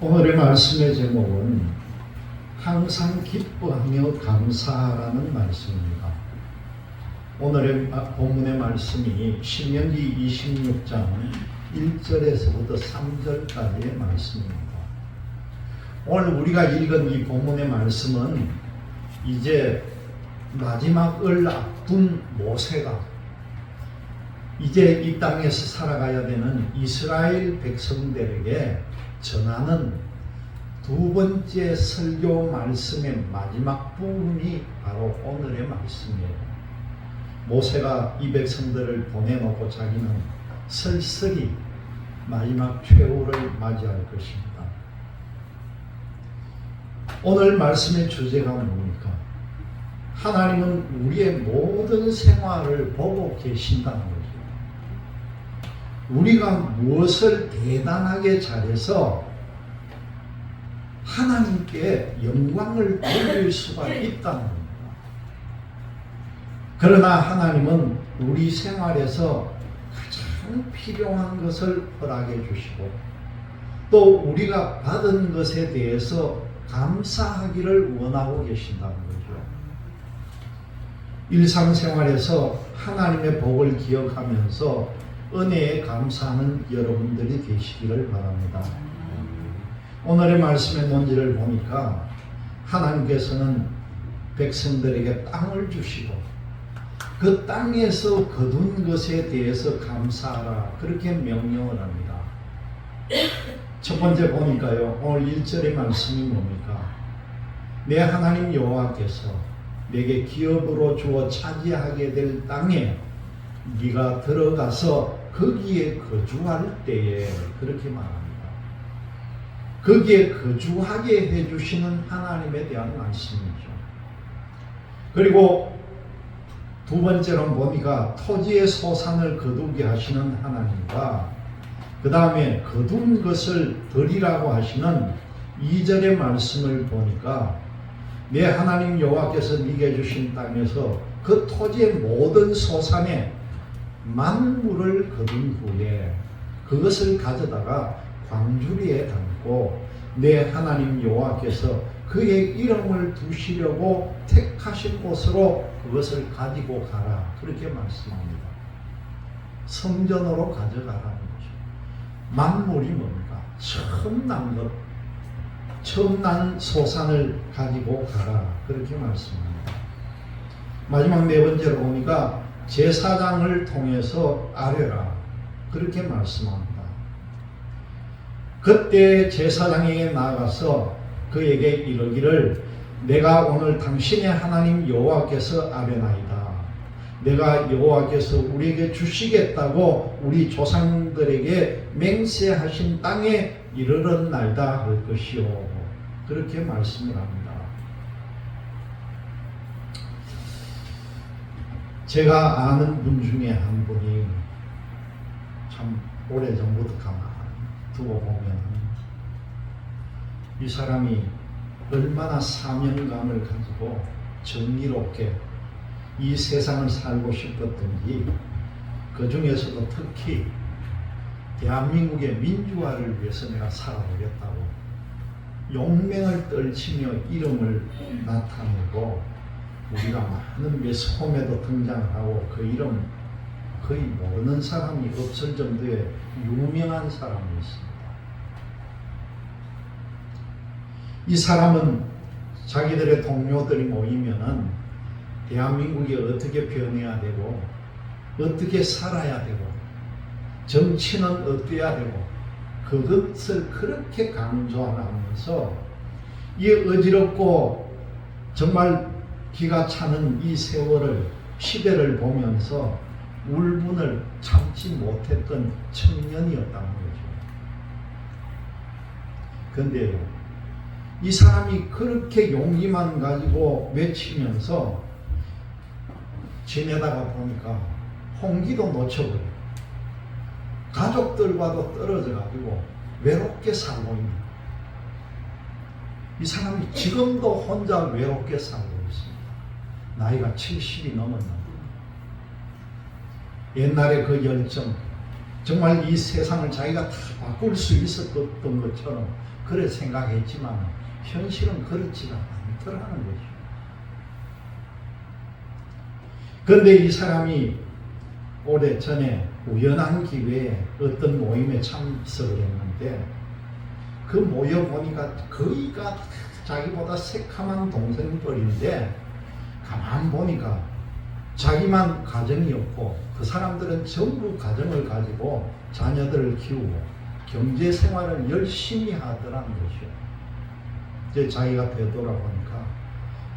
오늘의 말씀의 제목은 항상 기뻐하며 감사하라는 말씀입니다. 오늘의 본문의 말씀이 신명기 26장 1절에서부터 3절까지의 말씀입니다. 오늘 우리가 읽은 이 본문의 말씀은 이제 마지막을 앞둔 모세가 이제 이 땅에서 살아가야 되는 이스라엘 백성들에게 전하는 두 번째 설교 말씀의 마지막 부분이 바로 오늘의 말씀이에요. 모세가 이 백성들을 보내놓고 자기는 쓸쓸히 마지막 최후를 맞이할 것입니다. 오늘 말씀의 주제가 뭡니까? 하나님은 우리의 모든 생활을 보고 계신다는 거죠. 우리가 무엇을 대단하게 잘해서 하나님께 영광을 돌릴 수가 있다는 겁니다. 그러나 하나님은 우리 생활에서 가장 필요한 것을 허락해 주시고 또 우리가 받은 것에 대해서 감사하기를 원하고 계신다는 거죠. 일상생활에서 하나님의 복을 기억하면서 은혜에 감사하는 여러분들이 되시기를 바랍니다. 오늘의 말씀의 논지를 보니까 하나님께서는 백성들에게 땅을 주시고 그 땅에서 거둔 것에 대해서 감사하라 그렇게 명령을 합니다. 첫 번째 보니까요, 오늘 1절의 말씀이 뭡니까? 내 하나님 여호와께서 내게 기업으로 주어 차지하게 될 땅에 네가 들어가서 거기에 거주할 때에 그렇게 말합니다. 거기에 거주하게 해주시는 하나님에 대한 말씀이죠. 그리고 두 번째로 보니까 토지의 소산을 거두게 하시는 하나님과 그 다음에 거둔 것을 드리라고 하시는 2절의 말씀을 보니까 내 하나님 여호와께서 네게 주신 땅에서 그 토지의 모든 소산에 만물을 거둔 후에 그것을 가져다가 광주리에 담고 내 하나님 여호와께서 그의 이름을 두시려고 택하신 곳으로 그것을 가지고 가라 그렇게 말씀합니다. 성전으로 가져가라는 거죠. 만물이 뭡니까? 처음 난 것, 처음 난 소산을 가지고 가라 그렇게 말씀합니다. 마지막 네 번째로 보니까 제사장을 통해서 아뢰라 그렇게 말씀합니다. 그때 제사장에게 나아가서 그에게 이르기를 내가 오늘 당신의 하나님 여호와께서 아뢰나이다. 내가 여호와께서 우리에게 주시겠다고 우리 조상들에게 맹세하신 땅에 이르렀나이다 할 것이요 그렇게 말씀을 합니다. 제가 아는 분 중에 한 분이 참 오래전부터 가만 두고 보면 이 사람이 얼마나 사명감을 가지고 정의롭게 이 세상을 살고 싶었던지 그 중에서도 특히 대한민국의 민주화를 위해서 내가 살아보겠다고 용맹을 떨치며 이름을 나타내고 우리가 많은 매스컴에도 등장하고 그 이름 거의 모르는 사람이 없을 정도의 유명한 사람이 있습니다. 이 사람은 자기들의 동료들이 모이면은 대한민국이 어떻게 변해야 되고 어떻게 살아야 되고 정치는 어때야 되고 그것을 그렇게 강조하면서 이 어지럽고 정말 기가 차는 이 세월을 시대를 보면서 울분을 참지 못했던 청년이었다는 거죠. 그런데 이 사람이 그렇게 용기만 가지고 외치면서 지내다가 보니까 홍기도 놓쳐버리고 가족들과도 떨어져 가지고 외롭게 살고 있는 이 사람이 지금도 혼자 외롭게 살고 있습니다. 나이가 70이 넘었는데 옛날에 그 열정 정말 이 세상을 자기가 다 바꿀 수 있었던 것처럼 그래 생각했지만 현실은 그렇지가 않더라는 거죠. 그런데 이 사람이 오래전에 우연한 기회에 어떤 모임에 참석을 했는데 그 모여보니까 거의가 자기보다 새카만 동생들인데 가만 보니까 자기만 가정이 없고 그 사람들은 전부 가정을 가지고 자녀들을 키우고 경제 생활을 열심히 하더라는 것이요. 이제 자기가 되돌아보니까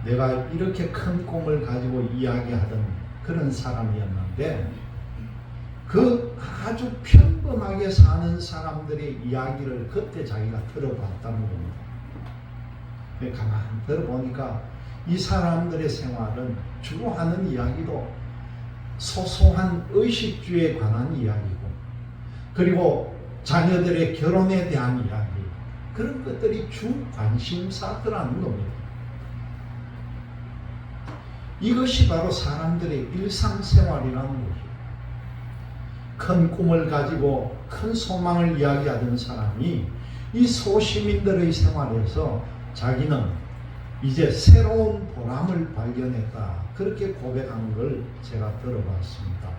내가 이렇게 큰 꿈을 가지고 이야기하던 그런 사람이었는데 그 아주 평범하게 사는 사람들의 이야기를 그때 자기가 들어봤다는 겁니다. 가만 들어보니까 이 사람들의 생활은 주로 하는 이야기도 소소한 의식주에 관한 이야기고 그리고 자녀들의 결혼에 대한 이야기 그런 것들이 주 관심사더라는 겁니다. 이것이 바로 사람들의 일상생활이라는 거죠. 큰 꿈을 가지고 큰 소망을 이야기하던 사람이 이 소시민들의 생활에서 자기는 이제 새로운 보람을 발견했다. 그렇게 고백한 걸 제가 들어봤습니다.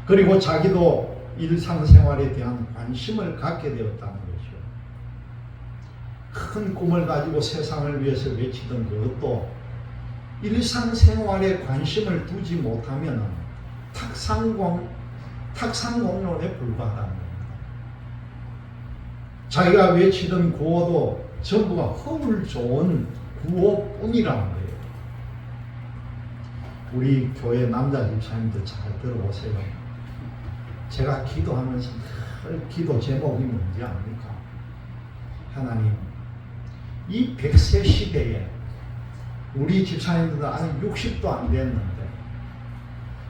그리고 자기도 일상생활에 대한 관심을 갖게 되었다는 거죠. 큰 꿈을 가지고 세상을 위해서 외치던 그것도 일상생활에 관심을 두지 못하면 탁상공론에 불과하다는 겁니다. 자기가 외치던 구호도 전부가 허울 좋은 구호뿐이라는 거예요. 우리 교회 남자 집사님들 잘 들어보세요. 제가 기도하면서 늘 기도 제목이 뭔지 압니까? 하나님, 이 100세 시대에 우리 집사님들도 아직 60도 안 됐는데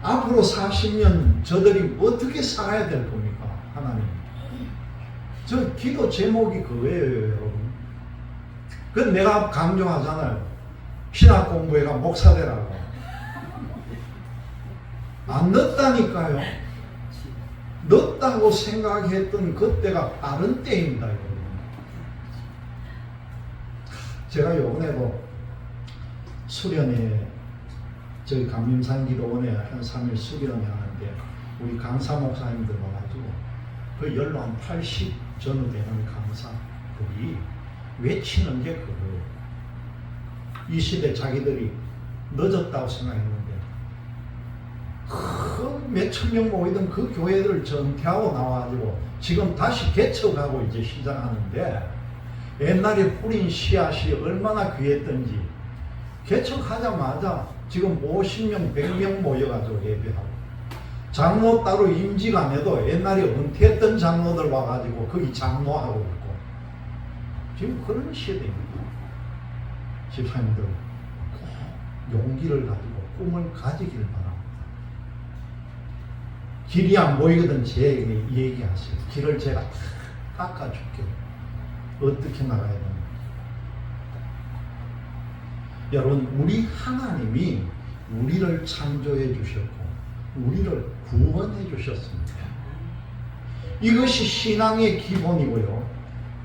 앞으로 40년 저들이 어떻게 살아야 될 겁니까? 하나님. 저 기도 제목이 그거예요, 여러분. 그건 내가 강조하잖아요. 신학 공부해가 목사 되라고. 안 넣었다니까요. 넣었다고 생각했던 그때가 빠른 때입니다, 여러분. 제가 요번에도 수련회 저희 감림산기도원에 한 3일 수련회 하는데 우리 강사 목사님들 와가지고 그 연로 한 80 전후 되는 강사들이 외치는 게 그거예요. 이 시대 자기들이 늦었다고 생각했는데 그 몇천 명 모이던 그 교회들을 전퇴하고 나와가지고 지금 다시 개척하고 이제 시작하는데 옛날에 뿌린 씨앗이 얼마나 귀했던지 개척하자마자 지금 50명, 100명 모여가지고 예배하고 장로 따로 임직 안 해도 옛날에 은퇴했던 장로들 와가지고 거기 장로하고 있고 지금 그런 시대입니다. 집사님들 꼭 용기를 가지고 꿈을 가지길 바랍니다. 길이 안 보이거든 제게 얘기하세요. 길을 제가 닦아줄게요. 어떻게 나가야 되나. 여러분, 우리 하나님이 우리를 창조해 주셨고 우리를 구원해 주셨습니다. 이것이 신앙의 기본이고요.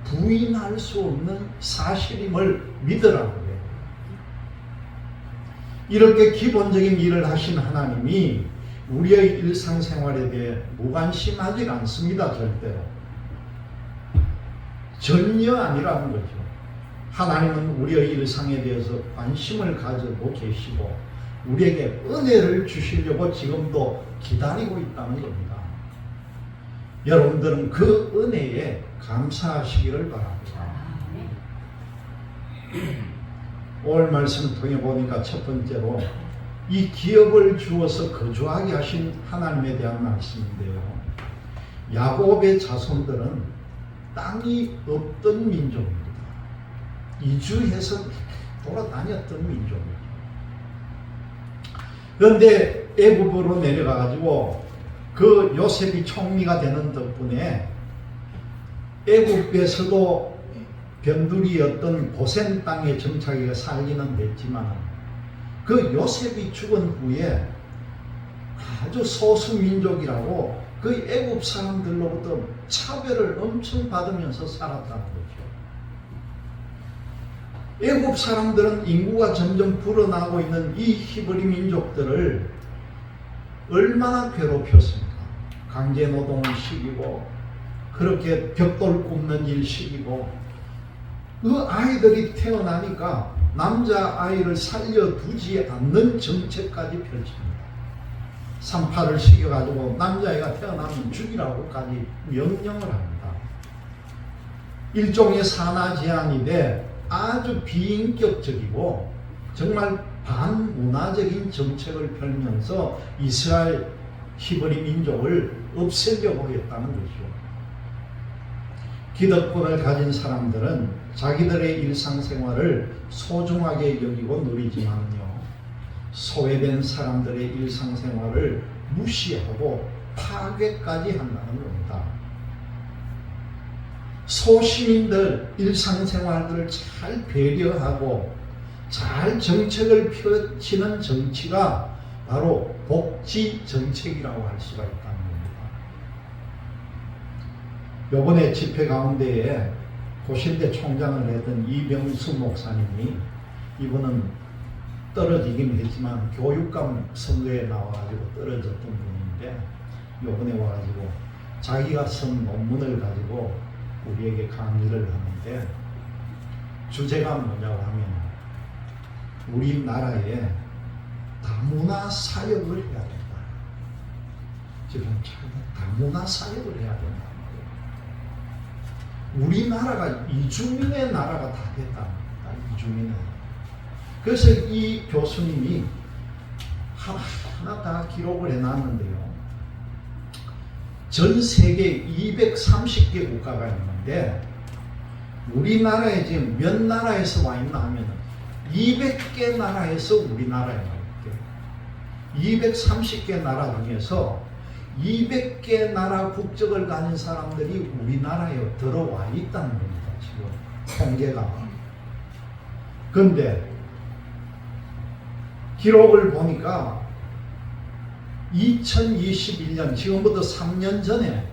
부인할 수 없는 사실임을 믿으라는 거예요. 이렇게 기본적인 일을 하신 하나님이 우리의 일상생활에 대해 무관심하지 않습니다. 절대로. 전혀 아니라는 거죠. 하나님은 우리의 일상에 대해서 관심을 가지고 계시고 우리에게 은혜를 주시려고 지금도 기다리고 있다는 겁니다. 여러분들은 그 은혜에 감사하시기를 바랍니다. 오늘 말씀을 통해 보니까 첫 번째로 이 기업을 주어서 거주하게 하신 하나님에 대한 말씀인데요. 야곱의 자손들은 땅이 없던 민족입니다. 이주해서 돌아다녔던 민족이죠. 그런데 애굽으로 내려가가지고 그 요셉이 총리가 되는 덕분에 애굽에서도 변두리였던 고센 땅에 정착해서 살기는 됐지만 그 요셉이 죽은 후에 아주 소수 민족이라고 그 애굽 사람들로부터 차별을 엄청 받으면서 살았다는 거죠. 애국 사람들은 인구가 점점 불어나고 있는 이 히브리 민족들을 얼마나 괴롭혔습니까? 강제 노동을 시키고 그렇게 벽돌 굽는 일 시키고 그 아이들이 태어나니까 남자아이를 살려두지 않는 정책까지 펼칩니다. 38을 시켜가지고 남자아이가 태어나면 죽이라고까지 명령을 합니다. 일종의 산하 제한인데 아주 비인격적이고 정말 반문화적인 정책을 펼면서 이스라엘 히브리 민족을 없애려고 했다는 것이죠. 기득권을 가진 사람들은 자기들의 일상생활을 소중하게 여기고 누리지만요, 소외된 사람들의 일상생활을 무시하고 파괴까지 한다는 겁니다. 소시민들 일상생활들을 잘 배려하고 잘 정책을 펼치는 정치가 바로 복지 정책이라고 할 수가 있다는 겁니다. 요번에 집회 가운데에 고신대 총장을 했던 이병수 목사님이, 이분은 떨어지긴 했지만 교육감 선거에 나와가지고 떨어졌던 분인데, 요번에 와가지고 자기가 쓴 논문을 가지고 우리에게 강의를 하는데 주제가 뭐냐고 하면 우리나라에 다문화 사역을 해야 된다. 지금 다문화 사역을 해야 된다. 우리나라가 이주민의 나라가 다 됐다는 겁니다. 이주민의. 그래서 이 교수님이 하나하나 다 기록을 해놨는데요. 전 세계 230개 국가가 있는데 우리나라에 지금 몇 나라에서 와 있나 하면 200개 나라에서 우리나라에 와 있대요. 230개 나라 중에서 200개 나라 국적을 가진 사람들이 우리나라에 들어와 있다는 겁니다. 지금 통계가. 그런데 기록을 보니까 2021년, 지금부터 3년 전에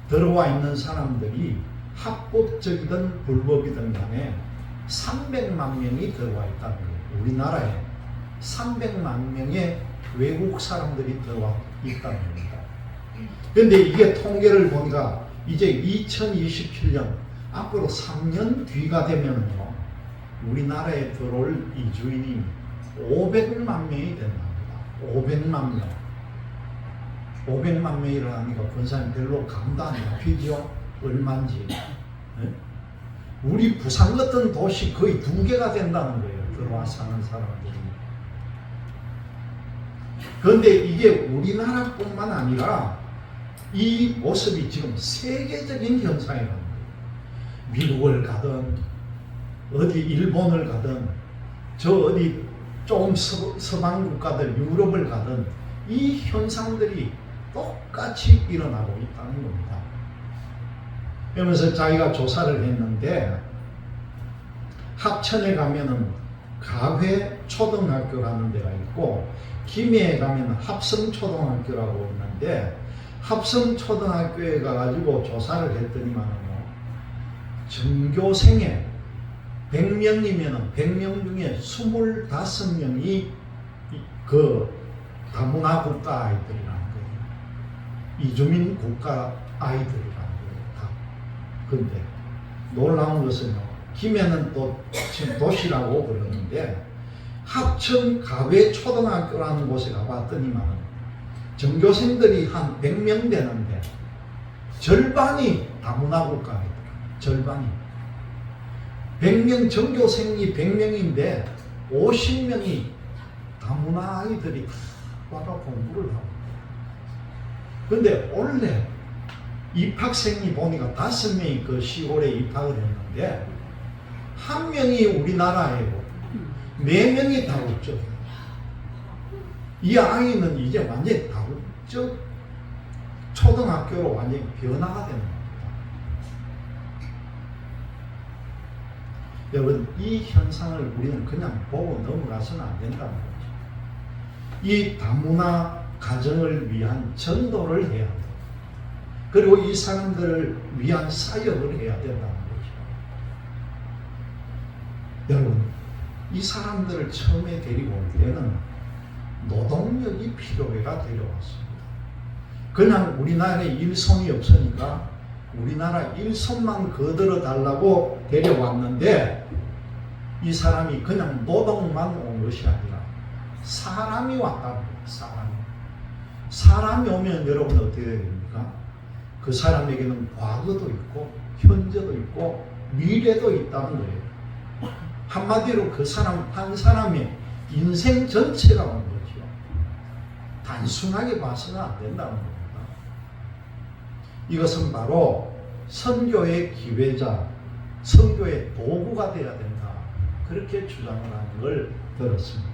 들어와 있는 사람들이 합법적이든 불법이든 간에 300만 명이 들어와 있다는 거예요. 우리나라에 300만 명의 외국 사람들이 들어와 있다는 겁니다. 그런데 이게 통계를 보니까 이제 2027년 앞으로 3년 뒤가 되면요, 우리나라에 들어올 이주인이 500만 명이 된답니다. 500만 명. 500만 명이라 하니까 권사님 별로 감도 안 잡히죠? 얼마인지. 네? 우리 부산 같은 도시 거의 2개가 된다는 거예요. 들어와 사는 사람들이. 그런데 이게 우리나라뿐만 아니라 이 모습이 지금 세계적인 현상이라는 거예요. 미국을 가든 어디 일본을 가든 저 어디 좀 서방 국가들 유럽을 가든 이 현상들이 똑같이 일어나고 있다는 겁니다. 그러면서 자기가 조사를 했는데 합천에 가면은 가회 초등학교라는 데가 있고 김해에 가면 합성초등학교라고 있는데 합성초등학교에 가가지고 조사를 했더니만요, 전교생의 100명이면 100명 중에 25명이 그 다문화 국가 아이들이라는 거예요. 이주민 국가 아이들이라는 거예요. 다. 근데 놀라운 것은요, 김해는 또 지금 도시라고 그러는데 합천 가회 초등학교라는 곳에 가봤더니만 전교생들이 한 100명 되는데 절반이 다문화 국가 아이들. 절반이. 100명, 전교생이 100명인데 50명이 다문화 아이들이 와서 공부를 하고. 그런데 원래 입학생이 보니까 5명이 그 시골에 입학을 했는데 1명이 우리나라이고 4명이 다국적. 이 아이는 이제 완전히 다국적 초등학교로 완전히 변화가 되는 겁니다. 여러분, 이 현상을 우리는 그냥 보고 넘어가서는 안 된다는 거죠. 이 다문화 가정을 위한 전도를 해야 돼요. 그리고 이 사람들을 위한 사역을 해야 된다는 거죠. 여러분, 이 사람들을 처음에 데리고 올 때는 노동력이 필요해가 데려왔습니다. 그냥 우리나라에 일손이 없으니까 우리나라 일손만 거들어 달라고 데려왔는데, 이 사람이 그냥 노동만 온 것이 아니라 사람이 왔다는 거예요. 사람이 오면 여러분 어떻게 됩니까? 그 사람에게는 과거도 있고 현재도 있고 미래도 있다는 거예요. 한마디로 그 사람 한 사람의 인생 전체가 온 거죠. 단순하게 봐서는 안 된다는 겁니다. 이것은 바로 선교의 기회자, 선교의 도구가 되어야 된다, 그렇게 주장을 하는 걸 들었습니다.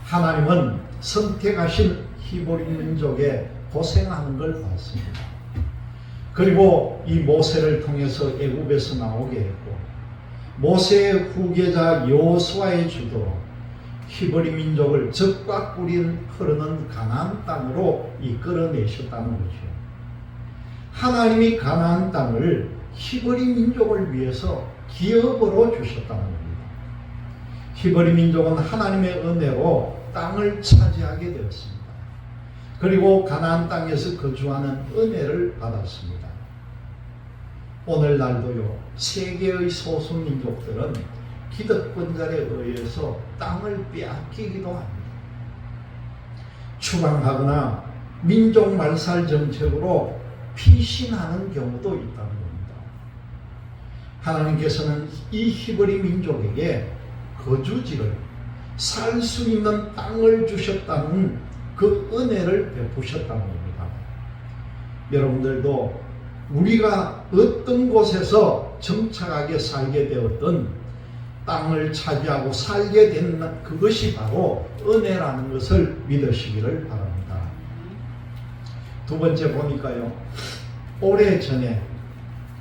하나님은 선택하신 히브리 민족의 고생하는 걸 봤습니다. 그리고 이 모세를 통해서 애굽에서 나오게 했고, 모세의 후계자 여호수아의 주도로 히브리 민족을 젖과 꿀이 흐르는 가나안 땅으로 이끌어내셨다는 거죠. 하나님이 가나안 땅을 히브리 민족을 위해서 기업으로 주셨다는 겁니다. 히브리 민족은 하나님의 은혜로 땅을 차지하게 되었습니다. 그리고 가나안 땅에서 거주하는 은혜를 받았습니다. 오늘날도요, 세계의 소수민족들은 기득권자에 의해서 땅을 빼앗기기도 합니다. 추방하거나 민족 말살 정책으로 피신하는 경우도 있다는 겁니다. 하나님께서는 이 히브리 민족에게 거주지를, 살 수 있는 땅을 주셨다는 그 은혜를 베푸셨다는 겁니다. 여러분들도 우리가 어떤 곳에서 정착하게 살게 되었던 땅을 차지하고 살게 된 그것이 바로 은혜라는 것을 믿으시기를 바랍니다. 두 번째 보니까요, 오래전에,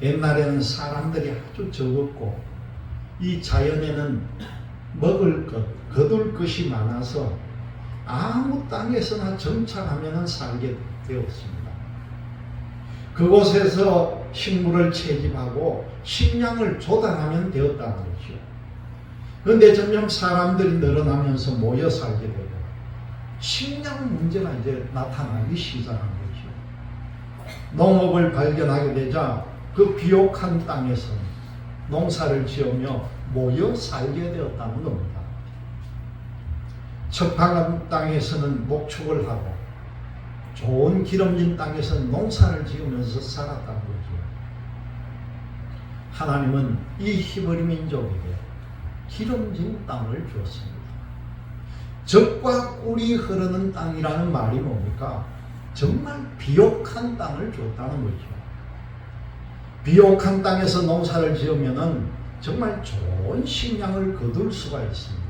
옛날에는 사람들이 아주 적었고 이 자연에는 먹을 것, 거둘 것이 많아서 아무 땅에서나 정착하면 살게 되었습니다. 그곳에서 식물을 채집하고 식량을 조달하면 되었다는 거죠. 그런데 점점 사람들이 늘어나면서 모여 살게 되고 식량 문제가 이제 나타나기 시작한 거죠. 농업을 발견하게 되자 그 비옥한 땅에서 농사를 지으며 모여 살게 되었다는 겁니다. 척박한 땅에서는 목축을 하고 좋은 기름진 땅에서는 농사를 지으면서 살았다는 거죠. 하나님은 이 히브리 민족에게 기름진 땅을 주었습니다. 젖과 꿀이 흐르는 땅이라는 말이 뭡니까? 정말 비옥한 땅을 줬다는 거죠. 비옥한 땅에서 농사를 지으면은 정말 좋은 식량을 거둘 수가 있습니다.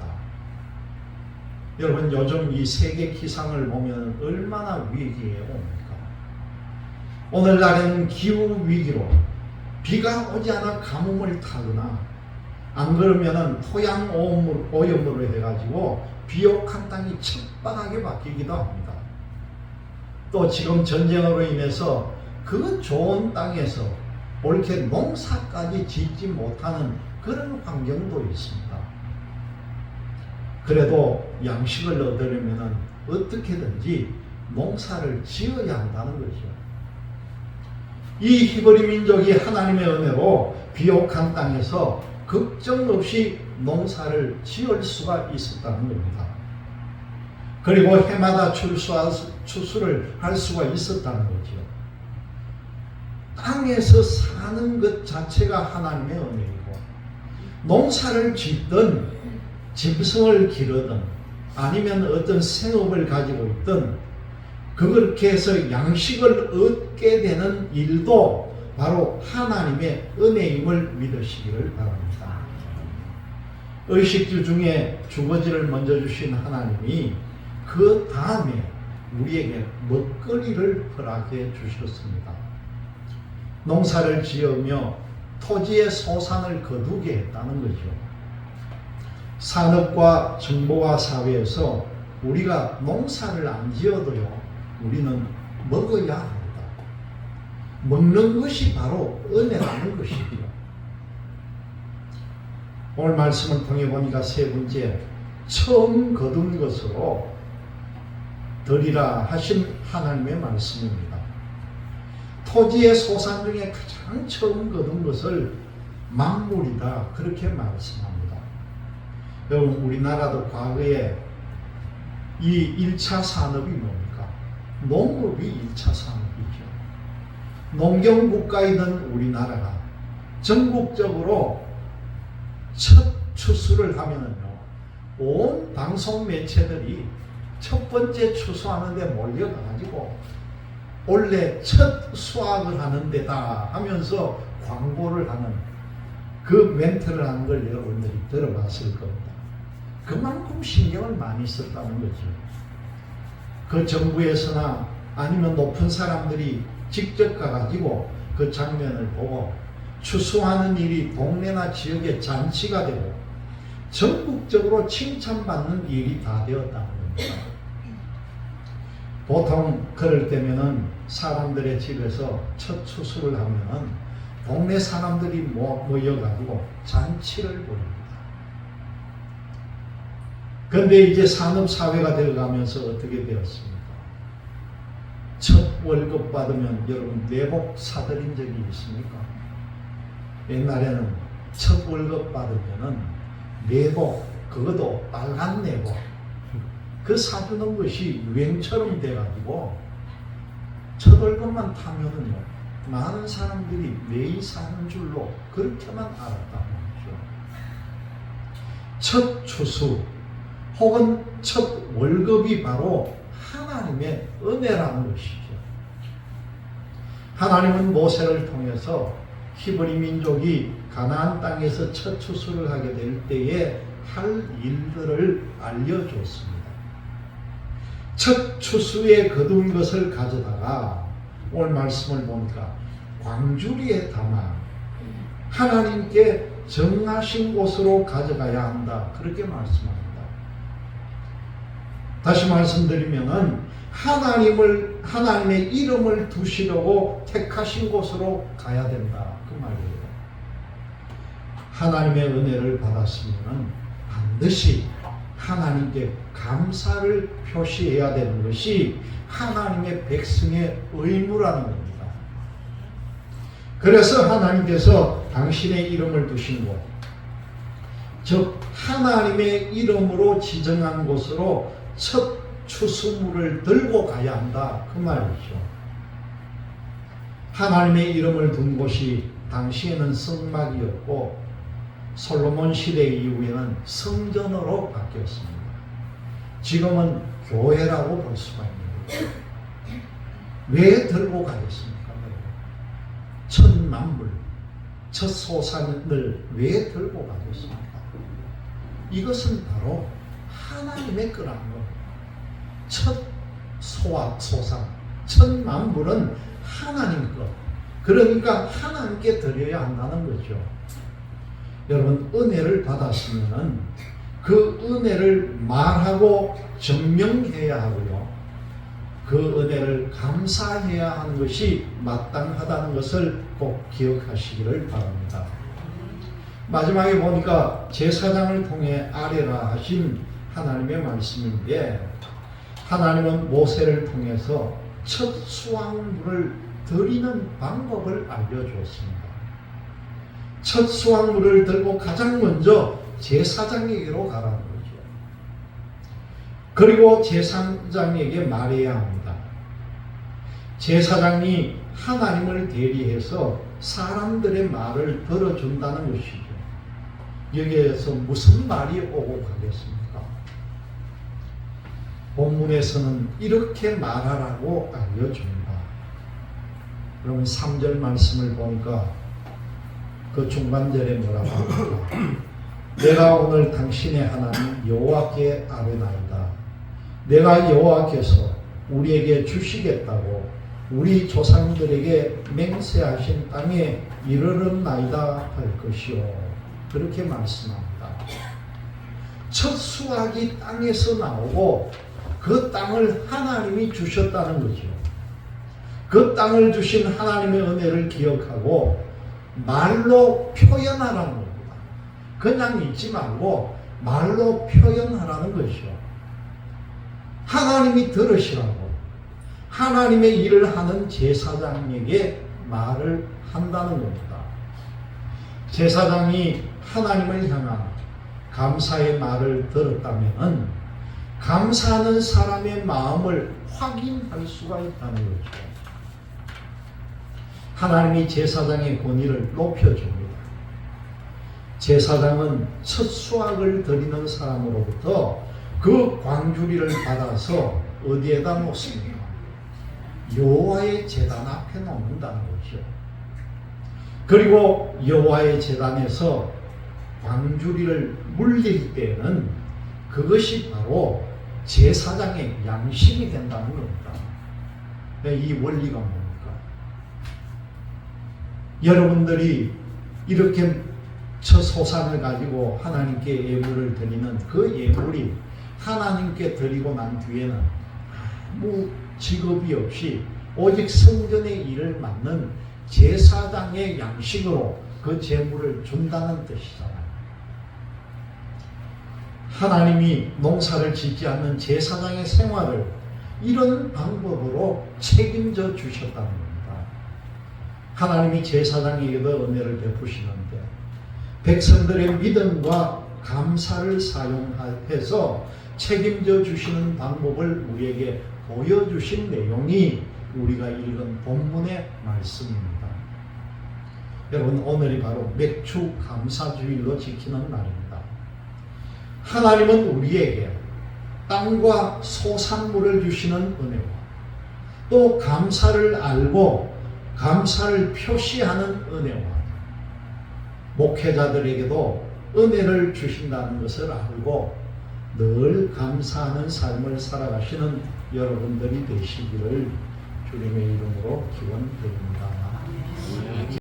여러분, 요즘 이 세계 기상을 보면 얼마나 위기에 옵니까? 오늘날에는 기후 위기로 비가 오지 않아 가뭄을 타거나 안 그러면은 토양 오염으로 해가지고 비옥한 땅이 척박하게 바뀌기도 합니다. 또 지금 전쟁으로 인해서 그 좋은 땅에서 옳게 농사까지 짓지 못하는 그런 환경도 있습니다. 그래도 양식을 얻으려면 어떻게든지 농사를 지어야 한다는 거죠. 이 히브리 민족이 하나님의 은혜로 비옥한 땅에서 걱정 없이 농사를 지을 수가 있었다는 겁니다. 그리고 해마다 추수를 할 수가 있었다는 거죠. 땅에서 사는 것 자체가 하나님의 은혜이고, 농사를 짓든 짐승을 기르든 아니면 어떤 생업을 가지고 있든 그렇게 해서 양식을 얻게 되는 일도 바로 하나님의 은혜임을 믿으시기를 바랍니다. 의식주 중에 주거지를 먼저 주신 하나님이 그 다음에 우리에게 먹거리를 허락해 주셨습니다. 농사를 지으며 토지의 소산을 거두게 했다는 거죠. 산업과 정보화 사회에서 우리가 농사를 안 지어도요, 우리는 먹어야 합니다. 먹는 것이 바로 은혜라는 것이죠. 오늘 말씀을 통해 보니까 세 번째, 처음 거둔 것으로 드리라 하신 하나님의 말씀입니다. 토지의 소산 중에 가장 처음 거둔 것을 만물이다, 그렇게 말씀합니다. 여러분, 우리나라도 과거에 이 1차 산업이 뭡니까? 농업이 1차 산업이죠. 농경국가이던 우리나라가 전국적으로 첫 추수를 하면은요, 온 방송 매체들이 첫 번째 추수하는데 몰려가가지고 원래 첫 수확을 하는 데다 하면서 광고를 하는 그 멘트를 하는 걸 여러분들이 들어봤을 겁니다. 그만큼 신경을 많이 썼다는 거죠. 그 정부에서나 아니면 높은 사람들이 직접 가가지고 그 장면을 보고 추수하는 일이 동네나 지역에 잔치가 되고 전국적으로 칭찬받는 일이 다 되었다는 겁니다. 보통 그럴 때면은 사람들의 집에서 첫 추수를 하면은 동네 사람들이 모여가지고 잔치를 벌입니다. 그런데 이제 산업사회가 되어가면서 어떻게 되었습니까? 첫 월급 받으면 여러분 내복 사드린 적이 있습니까? 옛날에는 첫 월급 받으면은 내복, 그것도 빨간 내복, 그 사주는 것이 유행처럼 돼가지고 첫 월급만 타면은요, 많은 사람들이 매일 사는 줄로 그렇게만 알았다는 거죠. 첫 추수 혹은 첫 월급이 바로 하나님의 은혜라는 것이죠. 하나님은 모세를 통해서 히브리 민족이 가나안 땅에서 첫 추수를 하게 될 때에 할 일들을 알려줬습니다. 첫 추수에 거둔 것을 가져다가 오늘 말씀을 보니까 광주리에 담아 하나님께 정하신 곳으로 가져가야 한다, 그렇게 말씀합니다. 다시 말씀드리면은 하나님의 이름을 두시려고 택하신 곳으로 가야 된다, 그 말이에요. 하나님의 은혜를 받았으면 반드시 하나님께 감사를 표시해야 되는 것이 하나님의 백성의 의무라는 겁니다. 그래서 하나님께서 당신의 이름을 두신 곳, 즉 하나님의 이름으로 지정한 곳으로 첫 추수물을 들고 가야 한다, 그 말이죠. 하나님의 이름을 둔 곳이 당시에는 성막이었고 솔로몬 시대 이후에는 성전으로 바뀌었습니다. 지금은 교회라고 볼 수가 있는 거예요. 왜 들고 가겠습니까? 첫 만물, 첫 소산을 왜 들고 가겠습니까? 이것은 바로 하나님의 거라는 겁니다. 첫 소산, 첫 만물은 하나님 것. 그러니까 하나님께 드려야 한다는 거죠. 여러분, 은혜를 받았으면 그 은혜를 말하고 증명해야 하고요, 그 은혜를 감사해야 하는 것이 마땅하다는 것을 꼭 기억하시기를 바랍니다. 마지막에 보니까 제사장을 통해 아뢰라 하신 하나님의 말씀인데, 하나님은 모세를 통해서 첫 수확물을 드리는 방법을 알려주었습니다. 첫 수확물을 들고 가장 먼저 제사장에게로 가라는 거죠. 그리고 제사장에게 말해야 합니다. 제사장이 하나님을 대리해서 사람들의 말을 들어준다는 것이죠. 여기에서 무슨 말이 오고 가겠습니까? 본문에서는 이렇게 말하라고 알려줍니다. 그럼 3절 말씀을 보니까 그 중간절에 뭐라고 합니까? 내가 오늘 당신의 하나님 여호와께 아뢰나이다. 내가 여호와께서 우리에게 주시겠다고 우리 조상들에게 맹세하신 땅에 이르렀나이다 할 것이요. 그렇게 말씀합니다. 첫 수확이 땅에서 나오고 그 땅을 하나님이 주셨다는 거죠. 그 땅을 주신 하나님의 은혜를 기억하고 말로 표현하라는 겁니다. 그냥 잊지 말고 말로 표현하라는 것이요. 하나님이 들으시라고 하나님의 일을 하는 제사장에게 말을 한다는 겁니다. 제사장이 하나님을 향한 감사의 말을 들었다면 감사하는 사람의 마음을 확인할 수가 있다는 거죠. 하나님이 제사장의 권위를 높여줍니다. 제사장은 첫 수확을 드리는 사람으로부터 그 광주리를 받아서 어디에다 놓습니까? 여호와의 제단 앞에 놓는다는 거죠. 그리고 여호와의 제단에서 광주리를 물릴 때는 그것이 바로 제사장의 양식이 된다는 겁니다. 이 원리가 뭡니까? 여러분들이 이렇게 첫 소산을 가지고 하나님께 예물을 드리는 그 예물이 하나님께 드리고 난 뒤에는 아무 직업이 없이 오직 성전의 일을 맡는 제사장의 양식으로 그 제물을 준다는 뜻이잖아요. 하나님이 농사를 짓지 않는 제사장의 생활을 이런 방법으로 책임져 주셨다는 겁니다. 하나님이 제사장에게도 은혜를 베푸시는데 백성들의 믿음과 감사를 사용해서 책임져 주시는 방법을 우리에게 보여주신 내용이 우리가 읽은 본문의 말씀입니다. 여러분, 오늘이 바로 맥주 감사주일로 지키는 날입니다. 하나님은 우리에게 땅과 소산물을 주시는 은혜와 또 감사를 알고 감사를 표시하는 은혜와 목회자들에게도 은혜를 주신다는 것을 알고 늘 감사하는 삶을 살아가시는 여러분들이 되시기를 주님의 이름으로 기원드립니다.